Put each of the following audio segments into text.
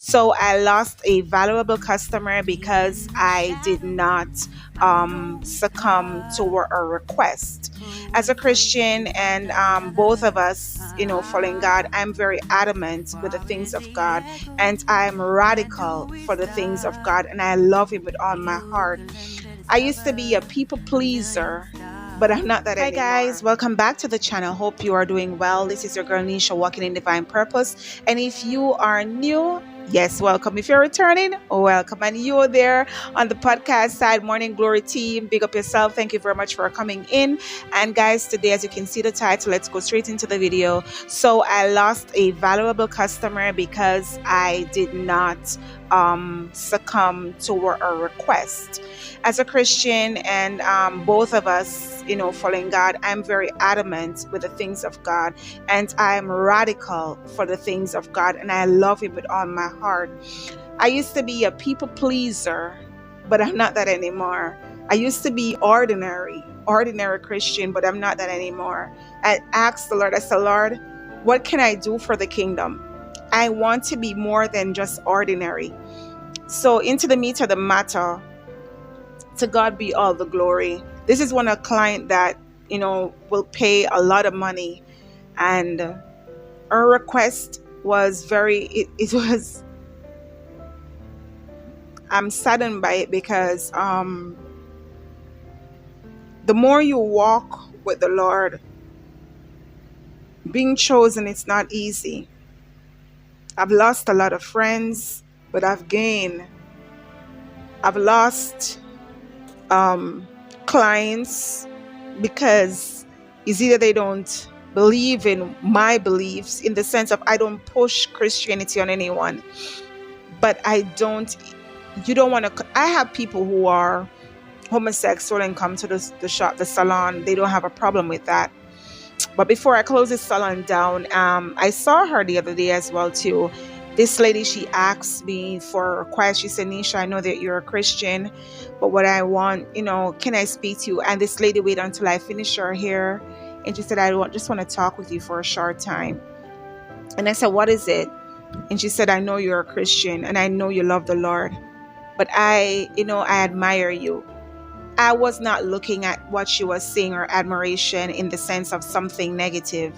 So I lost a valuable customer because I did not succumb to a request. As a Christian, and both of us, following God, I'm very adamant with the things of God, and I'm radical for the things of God, and I love Him with all my heart. I used to be a people pleaser, but I'm not that Hi guys, welcome back to the channel. Hope you are doing well. This is your girl Nisha, walking in divine purpose. And if you are new, yes, welcome. If you're returning, welcome. And you're there on the podcast side, Morning Glory team, big up yourself. Thank you very much for coming in. And guys, today, as you can see the title, let's go straight into the video. So I lost a valuable customer because I did not succumb to a request. As a Christian, and both of us, following God, I'm very adamant with the things of God, and I'm radical for the things of God, and I love Him with all my heart. I used to be a people pleaser, but I'm not that anymore. I used to be ordinary Christian, but I'm not that anymore. I asked the Lord, I said, Lord, what can I do for the kingdom? I want to be more than just ordinary. So into the meat of the matter, to God be all the glory. This is one a client that, will pay a lot of money. And her request was it was, I'm saddened by it because the more you walk with the Lord, being chosen, it's not easy. I've lost a lot of friends, but I've gained. I've lost clients because it's either they don't believe in my beliefs, in the sense of I don't push Christianity on anyone, but you don't want to. I have people who are homosexual and come to the salon. They don't have a problem with that. But before I close this salon down, I saw her the other day as well too. This lady, she asked me for a request. She said, Nisha, I know that you're a Christian, but what I want, can I speak to you? And this lady waited until I finished her hair, and she said, just want to talk with you for a short time. And I said, what is it? And she said, I know you're a Christian and I know you love the Lord, but I admire you. I was not looking at what she was saying or admiration in the sense of something negative.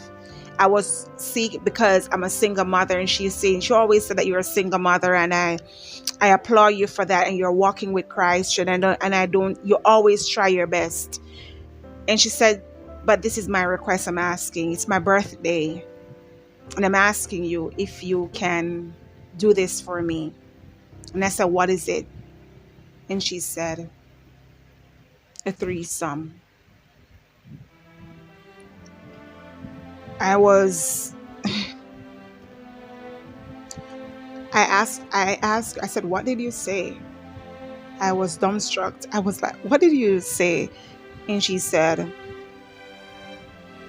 I was seeking because I'm a single mother, and she always said that you're a single mother, and I applaud you for that, and you're walking with Christ, you always try your best. And she said, but this is my request I'm asking. It's my birthday, and I'm asking you if you can do this for me. And I said, what is it? And she said, a threesome. I said, what did you say? I was dumbstruck. I was like, what did you say? And she said,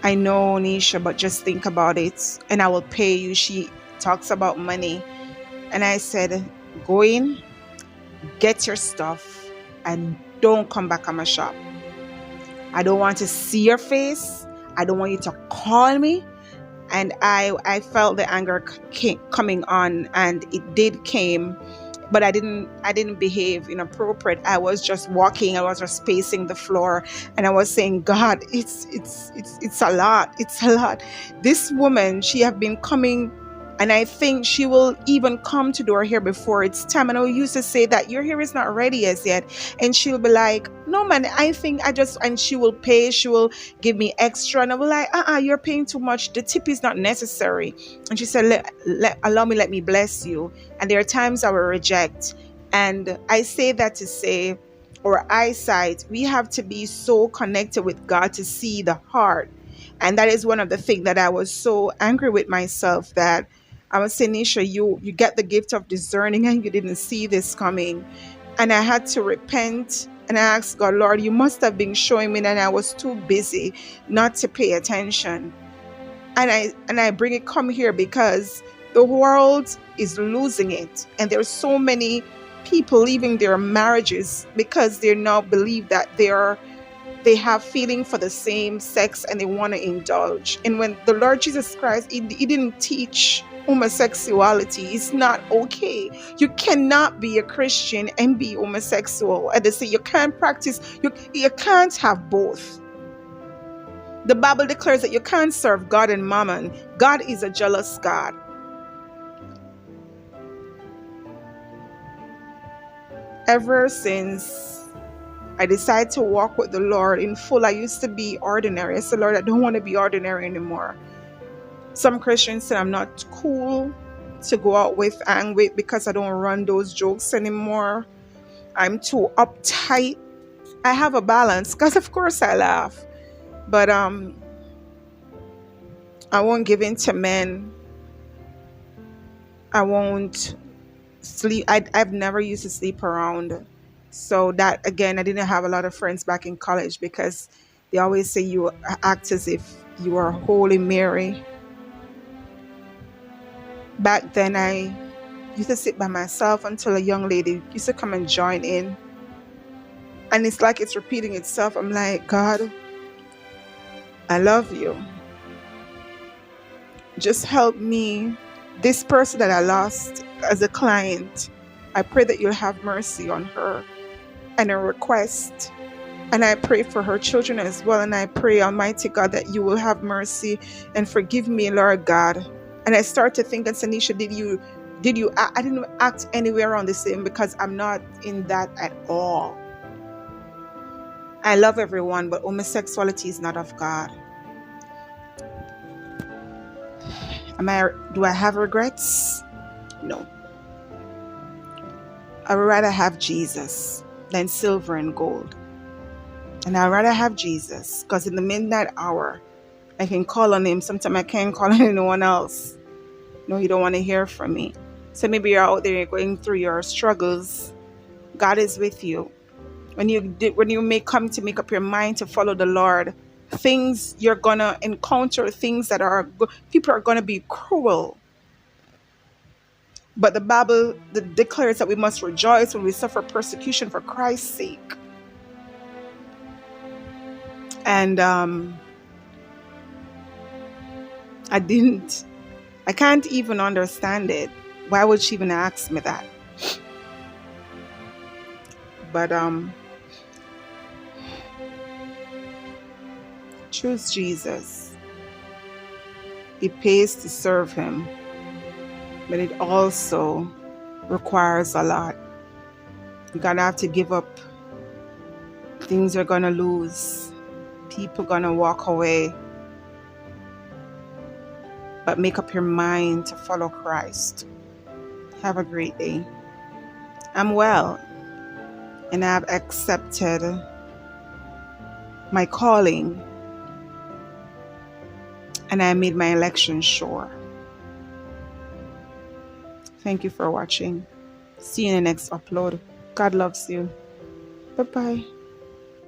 I know, Nisha, but just think about it and I will pay you. She talks about money. And I said, go in, get your stuff, and don't come back on my shop. I don't want to see your face. I don't want you to call me. And I felt the anger coming on, and it did came, but I didn't behave inappropriate. I was just walking. I was just pacing the floor, and I was saying, God, it's a lot. It's a lot. This woman, she have been coming, and I think she will even come to do her hair before it's time. And I used to say that your hair is not ready as yet. And she'll be like, no, man, and she will pay, she will give me extra. And I will like, you're paying too much. The tip is not necessary. And she said, let me bless you. And there are times I will reject. And I say that to say, our eyesight, we have to be so connected with God to see the heart. And that is one of the things that I was so angry with myself, that I was saying, Nisha, you get the gift of discerning and you didn't see this coming. And I had to repent, and I asked God, Lord, you must have been showing me, and I was too busy not to pay attention. And I bring it come here because the world is losing it. And there's so many people leaving their marriages because they now believe that they have feeling for the same sex and they want to indulge. And when the Lord Jesus Christ, he didn't teach homosexuality is not okay. You cannot be a Christian and be homosexual. And they say you can't practice, you can't have both. The Bible declares that you can't serve God and mammon. God is a jealous God. Ever since I decided to walk with the Lord in full, I used to be ordinary. I said, Lord, I don't want to be ordinary anymore. Some Christians say I'm not cool to go out with and with because I don't run those jokes anymore. I'm too uptight. I have a balance because of course I laugh. But I won't give in to men. I won't sleep. I've never used to sleep around. So that again, I didn't have a lot of friends back in college because they always say you act as if you are Holy Mary. Back then, I used to sit by myself until a young lady used to come and join in. And it's like it's repeating itself. I'm like, God, I love you. Just help me. This person that I lost as a client, I pray that you'll have mercy on her and a request. And I pray for her children as well. And I pray, Almighty God, that you will have mercy and forgive me, Lord God. And I start to think, and Sanisha, I didn't act anywhere around the same because I'm not in that at all. I love everyone, but homosexuality is not of God. Do I have regrets? No. I would rather have Jesus than silver and gold. And I'd rather have Jesus because in the midnight hour, I can call on him. Sometimes I can't call on anyone else. No, you don't want to hear from me. So maybe you're out there going through your struggles. God is with you. When you make up your mind to follow the Lord, things you're gonna encounter, things that people are gonna be cruel. But the Bible declares that we must rejoice when we suffer persecution for Christ's sake. And I can't even understand it. Why would she even ask me that? But choose Jesus. It pays to serve him, but it also requires a lot. You're gonna have to give up. Things you're gonna lose. People gonna walk away. But make up your mind to follow Christ. Have a great day. I'm well, and I've accepted my calling, and I made my election sure. Thank you for watching. See you in the next upload. God loves you. Bye-bye.